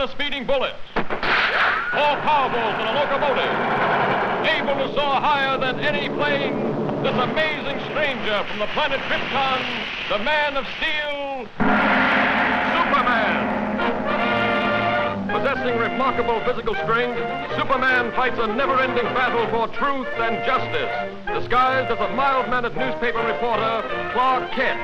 than a speeding bullet, more powerful than a locomotive, able to soar higher than any plane, this amazing stranger from the planet Krypton, the Man of Steel, Superman. Possessing remarkable physical strength, Superman fights a never-ending battle for truth and justice, disguised as a mild-mannered newspaper reporter, Clark Kent.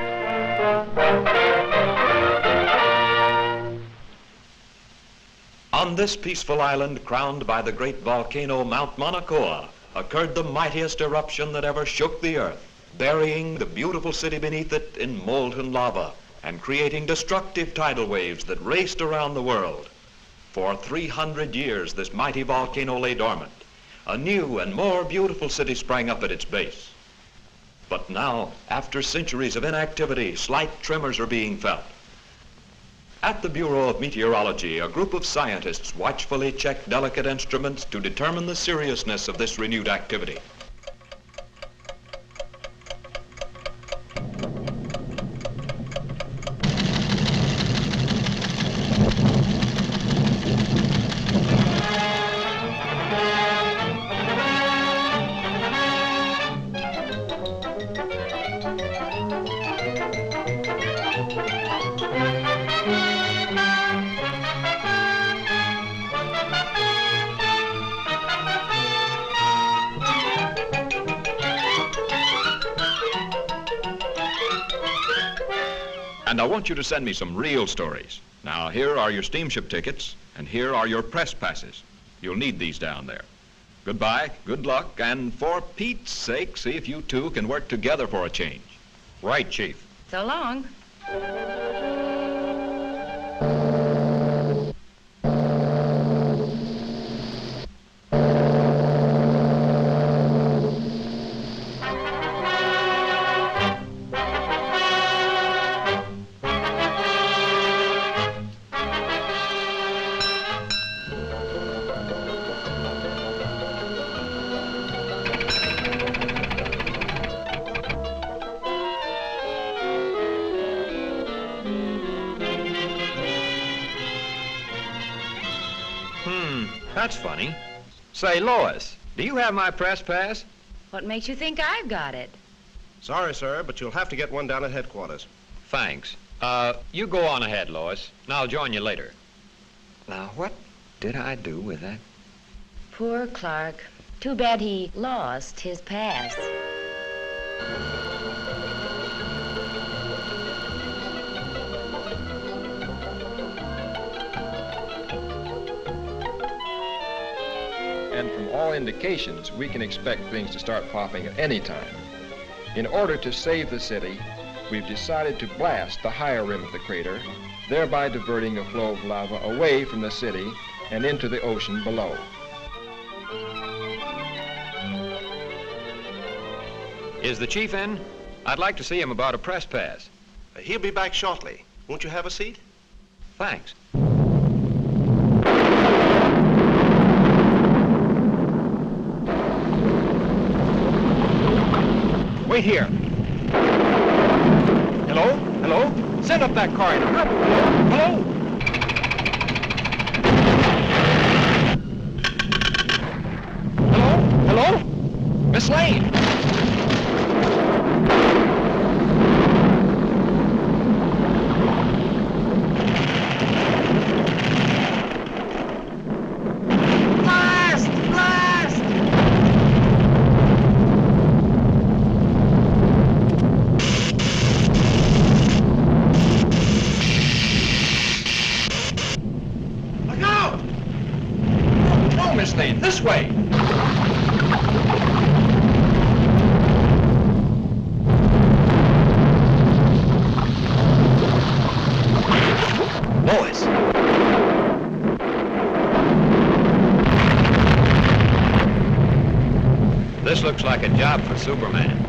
On this peaceful island, crowned by the great volcano Mount Mauna Kea, occurred the mightiest eruption that ever shook the earth, burying the beautiful city beneath it in molten lava and creating destructive tidal waves that raced around the world. For 300 years, this mighty volcano lay dormant. A new and more beautiful city sprang up at its base. But now, after centuries of inactivity, slight tremors are being felt. At the Bureau of Meteorology, a group of scientists watchfully check delicate instruments to determine the seriousness of this renewed activity. And I want you to send me some real stories. Now, here are your steamship tickets, and here are your press passes. You'll need these down there. Goodbye, good luck, and for Pete's sake, see if you two can work together for a change. Right, Chief. So long. That's funny. Say, Lois, do you have my press pass? What makes you think I've got it? Sorry, sir, but you'll have to get one down at headquarters. Thanks. You go on ahead, Lois, and I'll join you later. Now, what did I do with that? Poor Clark. Too bad he lost his pass. And from all indications, we can expect things to start popping at any time. In order to save the city, we've decided to blast the higher rim of the crater, thereby diverting the flow of lava away from the city and into the ocean below. Is the chief in? I'd like to see him about a press pass. He'll be back shortly. Won't you have a seat? Thanks. Wait here. Hello? Hello? Send up that corridor. Hello? Hello? Hello? Miss Lane? This way. Lois. This looks like a job for Superman.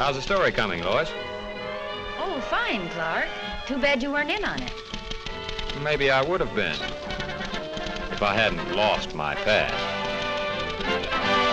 How's the story coming, Lois? Oh, fine, Clark. Too bad you weren't in on it. Maybe I would have been if I hadn't lost my past.